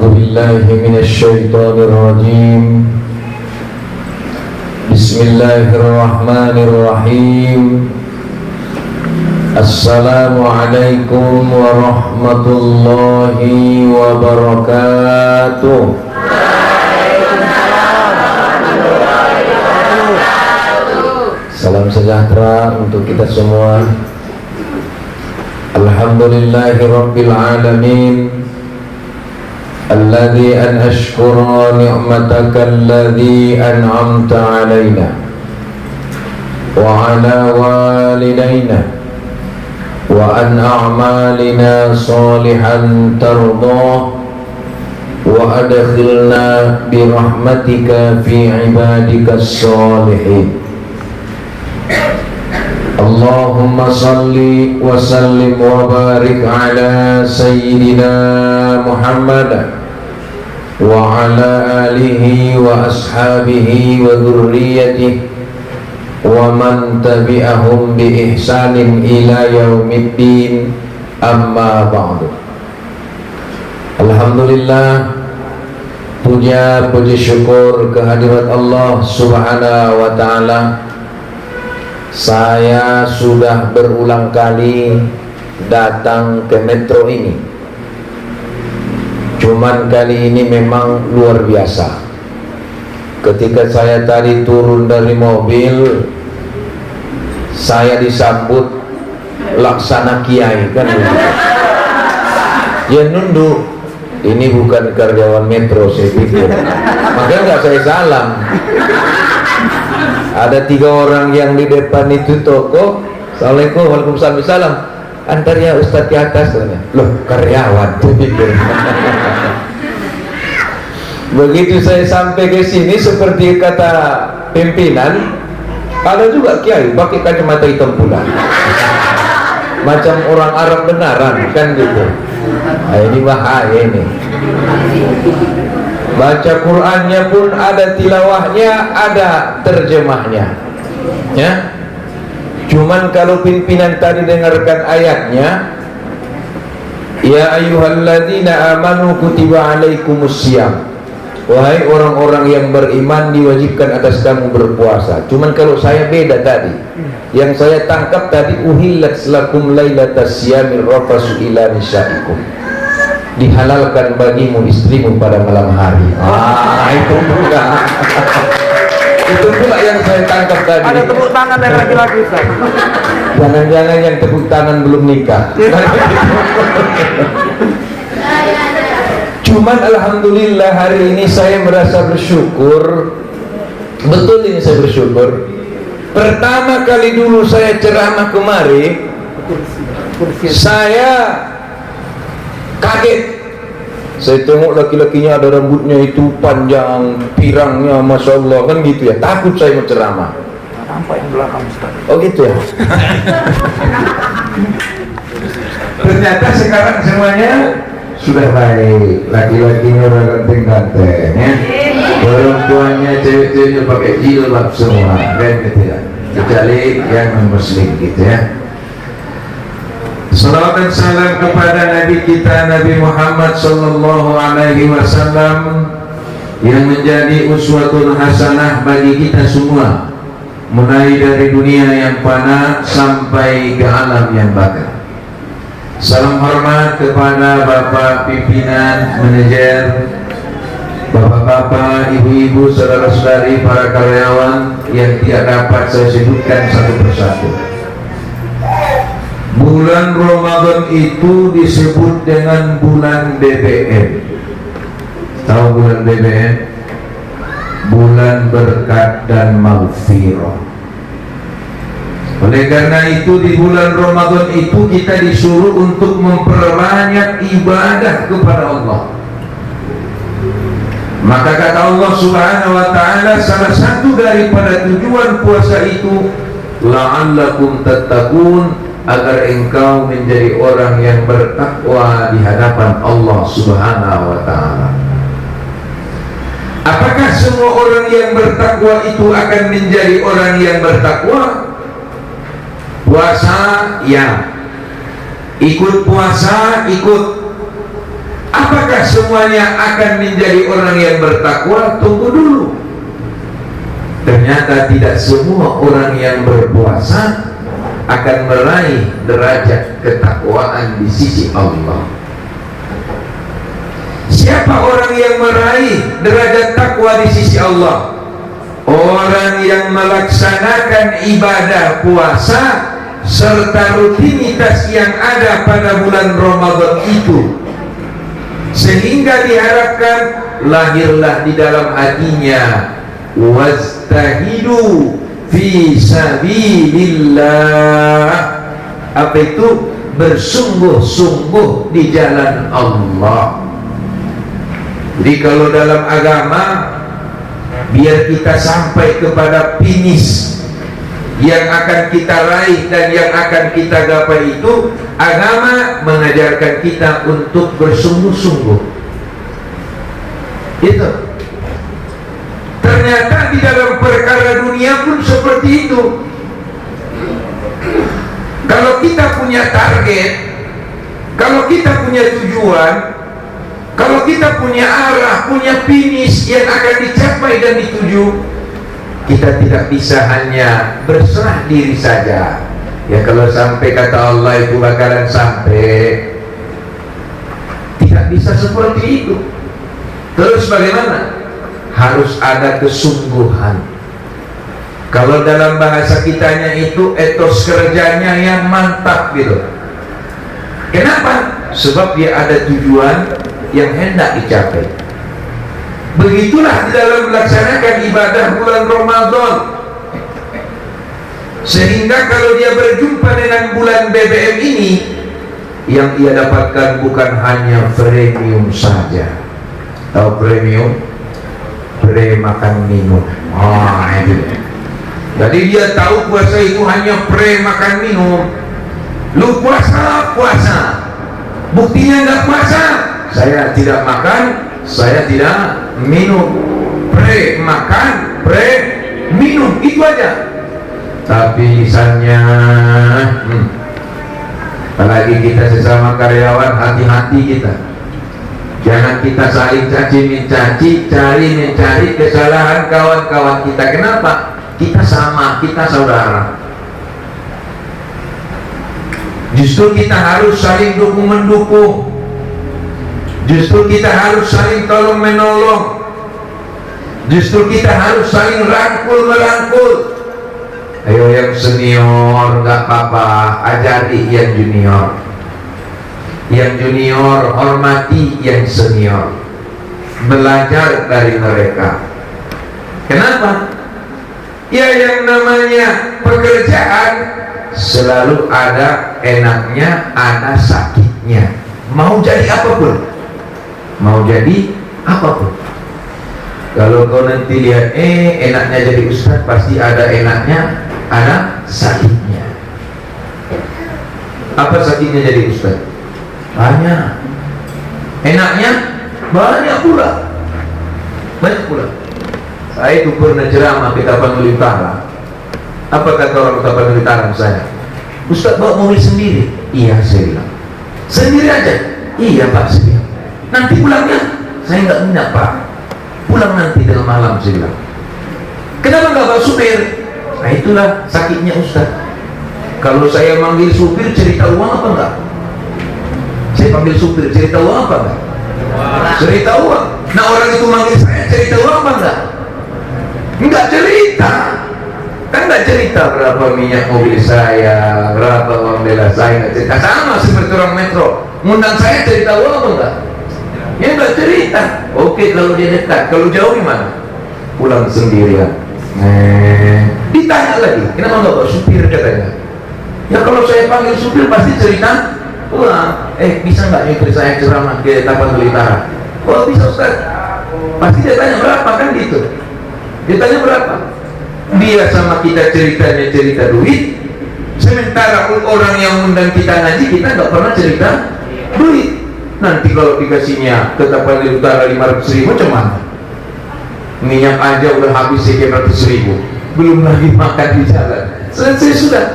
بالله من الشيطان الرجيم. بسم الله الرحمن الرحيم. السلام عليكم ورحمة الله وبركاته. Salam sejahtera untuk kita semua. Alhamdulillahi Rabbil Alamin, alladhi an ashkura ni'mataka alladhi an'amta alaina wa ala walidayna wa an a'malina salihan tardah wa adkhilna birahmatika fi ibadika salihin. Allahumma salli wa sallim wa barik ala sayyidina Muhammad wa ala alihi wa ashabihi wa dhurriyyatihi wa man tabi'ahum bi ihsanin ila yaumiddin, amma ba'du. Alhamdulillah, puja puji syukur kehadirat Allah Subhanahu wa ta'ala. Saya sudah berulang kali datang ke metro ini, cuman kali ini memang luar biasa. Ketika saya tadi turun dari mobil, saya disambut laksana kiai, kan ya nunduk. Ini bukan karyawan metro, saya pikir, makanya nggak saya salam. Ada 3 orang yang di depan itu toko. Assalamualaikum, waalaikumsalam. Antar ya Ustadz di atas. Loh, karyawan tuh pikir. Begitu saya sampai ke sini, seperti kata pimpinan, ada juga kiai pakai kacamata hitam pula, macam orang Arab benaran, kan gitu. Nah, ini bahaya ini. Baca Qur'annya pun ada tilawahnya, ada terjemahnya, ya. Cuman kalau pimpinan tadi dengarkan ayatnya, ya ayyuhalladzina amanu kutiba alaikumusiyam, wahai orang-orang yang beriman diwajibkan atas kamu berpuasa. Cuman kalau saya beda tadi, yang saya tangkap tadi, uhillat lakum lailatas siyamir rafasu ila nisaikum, dihalalkan bagimu istrimu pada malam hari. Itu pula itu pula yang saya tangkap tadi. Ada tepuk tangan dari laki-laki, Ustaz. Jangan-jangan yang tepuk tangan belum nikah. Cuman alhamdulillah hari ini saya merasa bersyukur. Betul, ini saya bersyukur. Pertama kali dulu saya ceramah kemari, saya kaget. Saya tengok laki-lakinya ada rambutnya itu panjang, pirangnya, masya Allah, kan gitu ya. Takut saya mau ceramah. Nampak yang belakang, Ustaz. Oh gitu ya. Ternyata sekarang semuanya sudah baik. Laki-lakinya udah ganteng-ganteng, ya. Perempuannya, cewek-ceweknya pakai jilbab semua, kan gitu ya. Kecuali yang non-muslim gitu ya. Salawat dan salam kepada Nabi kita, Nabi Muhammad sallallahu alaihi wasallam, yang menjadi uswatun hasanah bagi kita semua, mulai dari dunia yang fana sampai ke alam yang baka. Salam hormat kepada Bapak pimpinan, manajer, Bapak-bapak, ibu-ibu, saudara-saudari, para karyawan yang tidak dapat saya sebutkan satu persatu. Bulan Ramadan itu disebut dengan bulan BBM. Tahu bulan BBM? Bulan berkat dan maghfirah. Oleh karena itu di bulan Ramadan itu kita disuruh untuk memperbanyak ibadah kepada Allah. Maka kata Allah Subhanahu wa ta'ala, salah satu daripada tujuan puasa itu la'allakum tattaqun, agar engkau menjadi orang yang bertakwa di hadapan Allah Subhanahu wa ta'ala. Apakah semua orang yang bertakwa itu akan menjadi orang yang bertakwa? Puasa, ya. Ikut puasa, ikut. Apakah semuanya akan menjadi orang yang bertakwa? Tunggu dulu. Ternyata tidak semua orang yang berpuasa akan meraih derajat ketakwaan di sisi Allah. Siapa orang yang meraih derajat takwa di sisi Allah? Orang yang melaksanakan ibadah puasa serta rutinitas yang ada pada bulan Ramadan itu, sehingga diharapkan lahirlah di dalam hatinya wajtahidu fi sabilillah. Apa itu? Bersungguh-sungguh di jalan Allah. Jadi kalau dalam agama, biar kita sampai kepada finish yang akan kita raih dan yang akan kita gapai itu, agama mengajarkan kita untuk bersungguh-sungguh. Itu. Ternyata di dalam perkara dunia pun seperti itu. Kalau kita punya target, kalau kita punya tujuan, kalau kita punya arah, punya finish yang akan dicapai dan dituju, kita tidak bisa hanya berserah diri saja. Ya kalau sampai kata Allah itu bakalan sampai, tidak bisa seperti itu. Terus bagaimana? Harus ada kesungguhan. Kalau dalam bahasa kitanya itu etos kerjanya yang mantap gitu. Kenapa? Sebab dia ada tujuan yang hendak dicapai. Begitulah di dalam melaksanakan ibadah bulan Ramadan. Sehingga kalau dia berjumpa dengan bulan BBM ini, yang ia dapatkan bukan hanya premium saja. Tahu premium? Pre makan minum. Itu. Jadi dia tahu puasa itu hanya pre makan minum. Lu puasa, puasa. Buktinya enggak puasa. Saya tidak makan, saya tidak minum. Pre makan, pre minum, itu aja. Tapi lisannya, apalagi kita sesama karyawan, hati-hati kita. Jangan kita saling caci mencaci, mencari kesalahan kawan-kawan kita. Kenapa? Kita sama, kita saudara. Justru kita harus saling dukung mendukung. Justru kita harus saling tolong menolong. Justru kita harus saling rangkul merangkul. Ayo yang senior nggak apa-apa, ajari yang junior. Yang junior hormati yang senior. Belajar dari mereka. Kenapa? Ya yang namanya pekerjaan selalu ada enaknya, ada sakitnya. Mau jadi apapun. Mau jadi apapun. Kalau kau nanti lihat enaknya jadi ustaz, pasti ada enaknya, ada sakitnya. Apa sakitnya jadi ustaz? Banyak. Enaknya banyak pula. Banyak pula. Saya itu pernah ceramah ke Tapanuli Utara. Apa kata orang Tapanuli Utara saya? Ustaz bawa mobil sendiri? Iya, saya bilang. Sendiri aja? Iya Pak, saya bilang. Nanti pulangnya? Saya nggak minat Pak. Pulang nanti dalam malam, saya bilang. Kenapa nggak bawa supir? Nah itulah sakitnya Ustaz. Kalau saya manggil supir, cerita uang apa enggak? Saya panggil supir, cerita uang apa enggak? Cerita uang. Nah orang itu manggil saya, cerita uang apa enggak? Enggak cerita. Kan enggak cerita berapa minyak mobil saya, berapa uang bela saya, enggak cerita. Sama seperti orang metro. Ngundang saya, cerita uang apa enggak? Ya enggak cerita. Oke kalau dia dekat, kalau jauh gimana? Pulang sendirian. Ditanya lagi, kenapa enggak bawa supir katanya? Ya kalau saya panggil supir pasti cerita uang. Bisa nggak nyupir saya ceramah ke Tapanuli Utara? Oh bisa Ustaz. Pasti dia tanya berapa kan gitu. Dia tanya berapa? Dia sama kita ceritanya cerita duit. Sementara orang yang undang kita ngaji, kita nggak pernah cerita duit. Nanti kalau dikasihnya ke Tapanuli Utara 500.000 macam mana? Minyak aja udah habis 300.000. Belum lagi makan di jalan. Selesai sudah.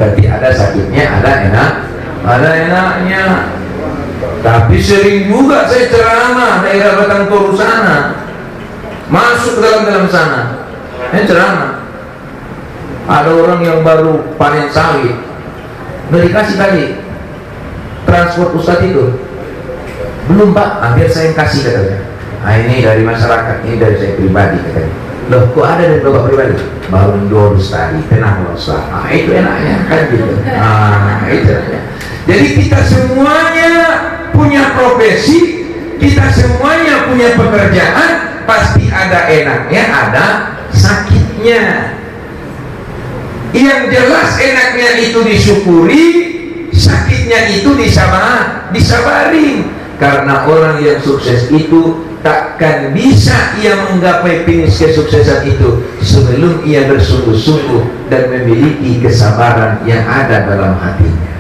Berarti ada sakitnya, ada enak, ada enaknya. Tapi sering juga saya ceramah daerah Batang Toru sana, masuk ke dalam sana, saya ceramah. Ada orang yang baru panen sawit, udah dikasih tadi transport Ustadz itu, belum Pak, biar saya yang kasih katanya. Nah ini dari masyarakat, ini dari saya pribadi katanya. Loh kok ada dari bapak pribadi? Baru endorse tadi, tenang loh Ustaz. Ah itu enaknya kan gitu. Ah itu enaknya. Jadi kita semuanya punya profesi, kita semuanya punya pekerjaan, pasti ada enaknya, ada sakitnya. Yang jelas enaknya itu disyukuri, sakitnya itu disabarin. Karena orang yang sukses itu takkan bisa ia menggapai finish kesuksesan itu sebelum ia bersungguh-sungguh dan memiliki kesabaran yang ada dalam hatinya.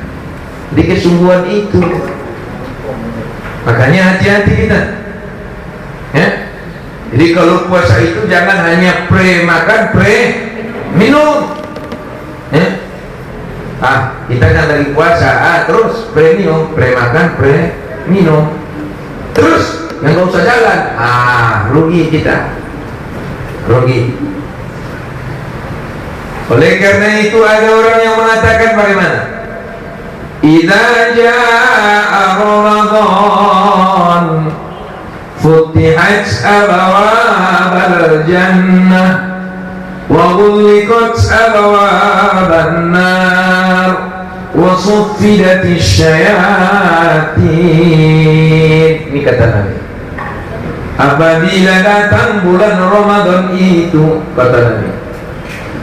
Di kesungguhan itu, makanya hati-hati kita, ya. Jadi kalau puasa itu jangan hanya pre-makan, pre-minum, ya. Kita kan lagi puasa, terus pre-minum, pre-makan, pre-minum, terus yang nggak usah jalan, rugi kita, rugi. Oleh karena itu ada orang yang mengatakan bagaimana? Idza jaa Ramadan futihat abwabal jannah wa ghulqat abwaban nar wa suffidatis syayatin. Ini kata Nabi, apabila datang bulan Ramadan itu, kata Nabi,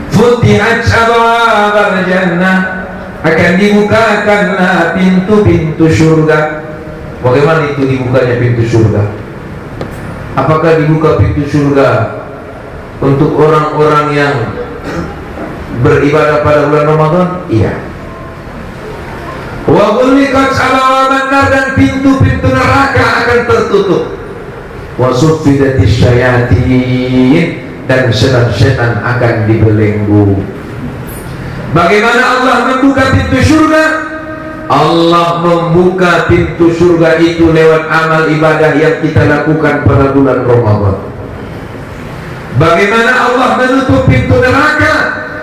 futihat abwabal jannah, akan dibukakanlah pintu-pintu surga. Bagaimana itu dibukanya pintu surga? Apakah dibuka pintu surga untuk orang-orang yang beribadah pada bulan Ramadan? Iya. Wa ghulqat abwaban nar, dan pintu-pintu neraka akan tertutup. Wa suffidatis syayatin, dan setan-setan akan dibelenggu. Bagaimana Allah membuka pintu surga? Allah membuka pintu surga itu lewat amal ibadah yang kita lakukan pada bulan Ramadan. Bagaimana Allah menutup pintu neraka?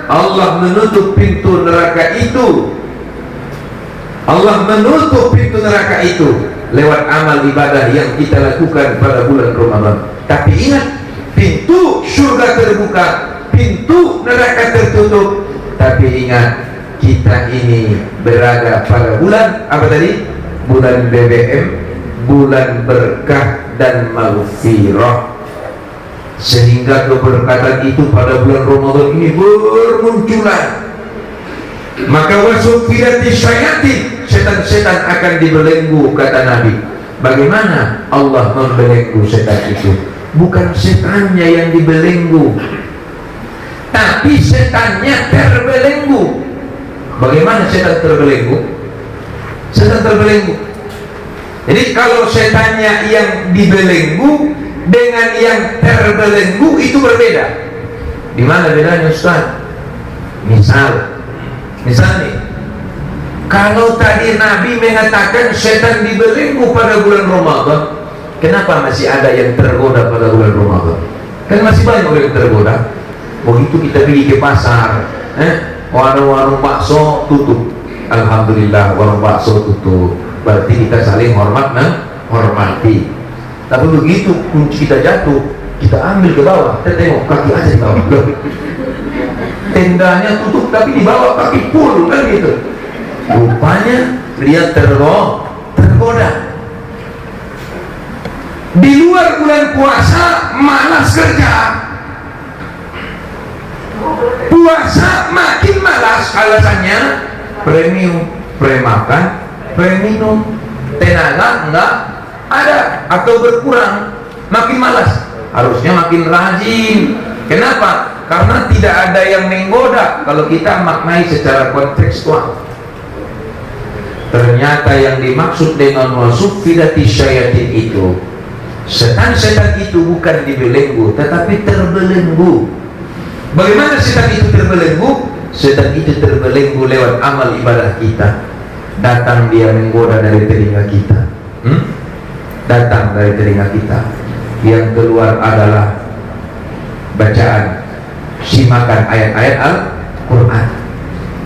Allah menutup pintu neraka itu, Allah menutup pintu neraka itu lewat amal ibadah yang kita lakukan pada bulan Ramadan. Tapi ingat, pintu surga terbuka, pintu neraka tertutup. Tapi ingat, kita ini berada pada bulan apa tadi? Bulan BBM, bulan berkah dan maghfirah. Sehingga keberkatan itu pada bulan Ramadan ini bermunculan. Maka wasuffidatis syayatin, setan-setan akan dibelenggu, kata Nabi. Bagaimana Allah membelenggu setan itu? Bukan setannya yang dibelenggu, tapi setannya terbelenggu. Bagaimana setan terbelenggu? Setan terbelenggu. Jadi kalau setannya yang dibelenggu dengan yang terbelenggu itu berbeda. Di mana bedanya, Ustaz? Misal nih, kalau tadi Nabi mengatakan setan dibelenggu pada bulan Ramadan, kenapa masih ada yang tergoda pada bulan Ramadan? Kan masih banyak orang yang tergoda. Begitu kita pergi ke pasar, warung-warung bakso tutup. Alhamdulillah, warung bakso tutup. Berarti kita saling hormati. Tapi begitu kunci kita jatuh, kita ambil ke bawah, kita tengok kaki aja di bawah. Tendanya tutup tapi di bawah kaki full, kan gitu. Rupanya dia tergoda. Di luar bulan puasa malas kerja, puasa makin malas. Alasannya premium, pre-makan, pre-minum, tenaga enggak ada atau berkurang, makin malas. Harusnya makin rajin. Kenapa? Karena tidak ada yang menggoda kalau kita maknai secara kontekstual. Ternyata yang dimaksud dengan wasuffidatis syayatin itu, setan-setan itu bukan dibelenggu, tetapi terbelenggu. Bagaimana setan itu terbelenggu? Setan itu terbelenggu lewat amal ibadah kita. Datang dia menggoda dari telinga kita, datang dari telinga kita, yang keluar adalah bacaan, simakan ayat-ayat Al-Quran.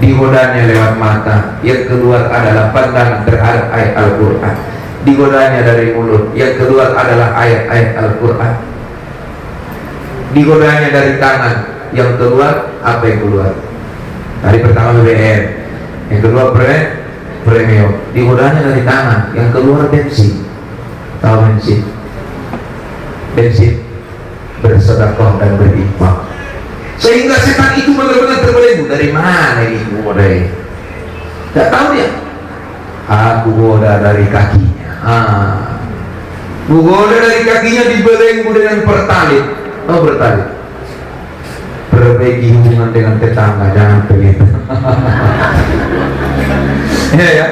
Digodanya lewat mata, yang keluar adalah pandangan terhadap ayat Al-Quran. Digodanya dari mulut, yang keluar adalah ayat-ayat Al-Quran. Digodanya dari tangan, yang keluar apa yang keluar? Tadi pertama BBM, yang kedua premium. Digodanya dari tangan, yang keluar bensin. Tahu bensin? Bensin bersedekah dan berinfak, sehingga setan itu benar-benar terbelenggu. Dari mana ini goda? Tidak tahu dia. Aku goda dari kakinya. Goda dari kakinya dibelenggu dengan pertalib. Oh, bertalib. Perbaiki hubungan dengan tetangga, jangan pelit. Ya.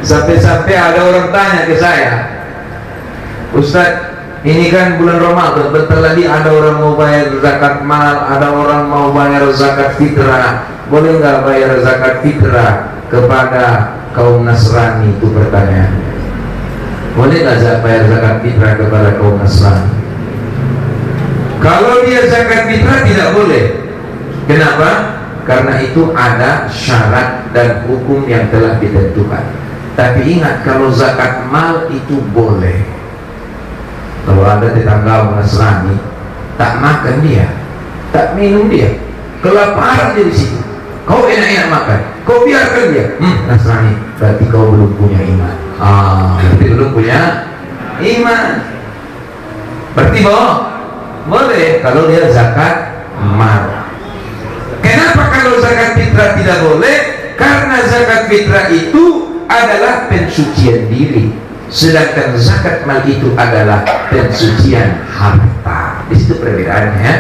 Sampai-sampai ada orang tanya ke saya, Ustaz, ini kan bulan Ramadan, bentar lagi ada orang mau bayar zakat mal, ada orang mau bayar zakat fitrah. Boleh nggak bayar zakat fitrah kepada kaum Nasrani? Itu pertanyaan. Boleh nggak bayar zakat fitrah kepada kaum Nasrani? Kalau dia zakat fitrah tidak boleh. Kenapa? Karena itu ada syarat dan hukum yang telah ditentukan. Tapi ingat, kalau zakat mal itu boleh. Kalau ada tetangga Nasrani, tak makan dia, tak minum dia, kelaparan dia di situ, kau enak-enak makan, kau biarkan dia, Nasrani, berarti kau belum punya iman. Berarti belum punya iman. Berarti boleh kalau dia zakat mal. Kenapa kalau zakat fitrah tidak boleh? Karena zakat fitrah itu adalah pensucian diri, sedangkan zakat mal itu adalah pensucian harta. Di situ perbedaannya,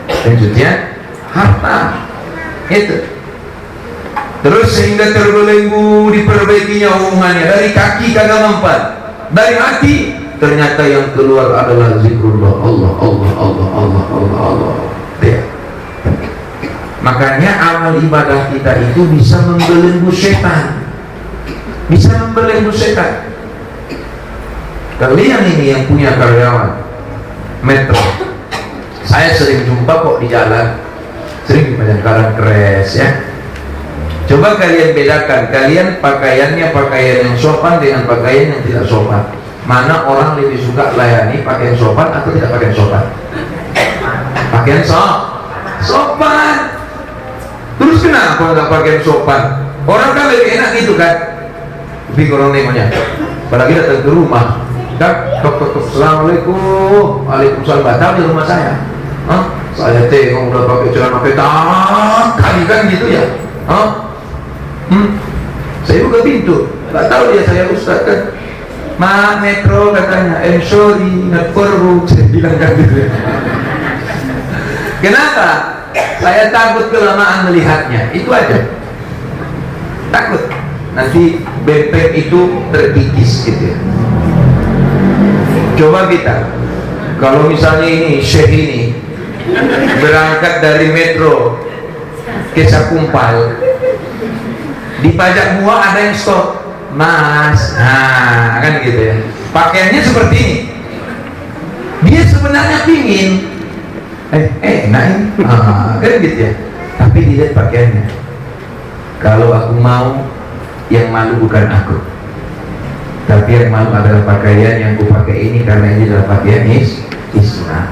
pensucian harta itu. Terus sehingga terbelenggu, diperbaikinya hubungannya. Dari kaki kagak mempan, dari hati ternyata yang keluar adalah zikrullah, Allah. Ya. Makanya amal ibadah kita itu bisa membelenggu setan, Kalian ini yang punya karyawan metro, saya sering jumpa kok di jalan, sering di Panjangkaran Kres ya. Coba kalian bedakan, kalian pakaiannya pakaian yang sopan dengan pakaian yang tidak sopan. Mana orang lebih suka layani pakaian sopan atau tidak pakaian sopan? Pakaian sopan. Terus kenapa nggak pakaian sopan? Orang kan lebih enak gitu kan? Tapi orang nengoknya, apalagi datang ke rumah, tok, assalamualaikum, waalaikumsalam, datang di rumah saya. Saya tengok udah pakai celana ketat, kali kan gitu ya. Saya buka pintu, nggak tahu dia saya ustaz kan. Ma metro katanya, sorry, not forward, saya bilang kan gitu. Kenapa? Saya takut kelamaan melihatnya, itu aja. Takut nanti bempeng itu terkikis gitu ya. Coba kita, kalau misalnya ini Syekh ini berangkat dari metro ke Sakumpal, di pajak buah ada yang stop, Mas, kan gitu ya. Pakaiannya seperti ini. Dia sebenarnya pingin naik, kan gitu ya. Tapi dilihat pakaiannya. Kalau aku mau, yang malu bukan aku, tapi yang malu adalah pakaian yang aku pakai ini, karena ini adalah pakaian Islam.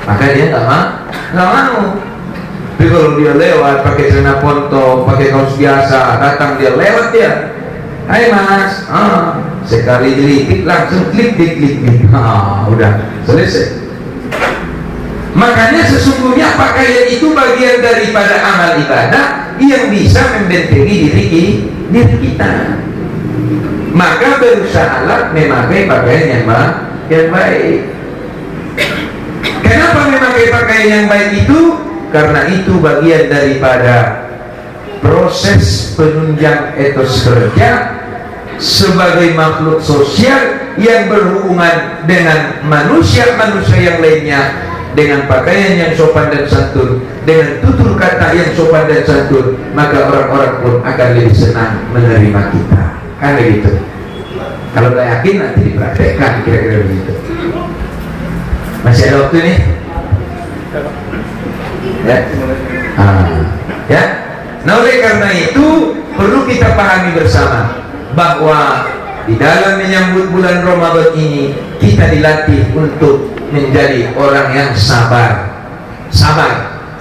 Maka dia nggak mau. Tapi kalau dia lewat pakai celana ponto, pakai kaos biasa, datang dia lewat dia, hai Mas, sekali dilihat langsung klik, udah selesai. Makanya sesungguhnya pakaian itu bagian daripada amal ibadah yang bisa membentengi diri kita. Maka berusahalah memakai pakaian yang baik. Kenapa memakai pakaian yang baik itu? Karena itu bagian daripada proses penunjang etos kerja sebagai makhluk sosial yang berhubungan dengan manusia-manusia yang lainnya, dengan pakaian yang sopan dan santun, dengan tutur kata yang sopan dan santun, maka orang-orang pun akan lebih senang menerima kita. Kan begitu. Kalau nggak yakin nanti dipraktekkan, kira-kira begitu. Masih ada waktu nih? Ya. Ya. Nah, oleh karena itu perlu kita pahami bersama bahwa di dalam menyambut bulan Ramadan ini kita dilatih untuk menjadi orang yang sabar.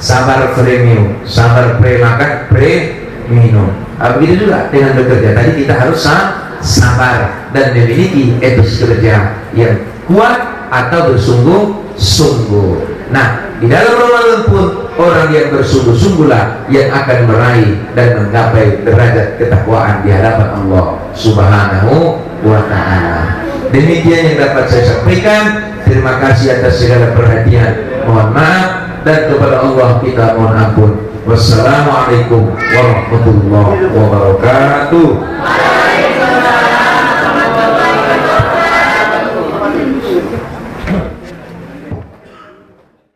Sabar premium, sabar pre-makan, pre-minum. Begitu juga dengan bekerja. Tadi kita harus sabar dan memiliki etos kerja yang kuat atau bersungguh-sungguh. Nah, di dalam Ramadan pun orang yang bersungguh-sungguhlah yang akan meraih dan menggapai derajat ketakwaan di hadapan Allah Subhanahu wa Ta'ala. Demikian yang dapat saya sampaikan. Terima kasih atas segala perhatian. Mohon maaf dan kepada Allah kita mohon ampun. Wassalamualaikum warahmatullahi wabarakatuh.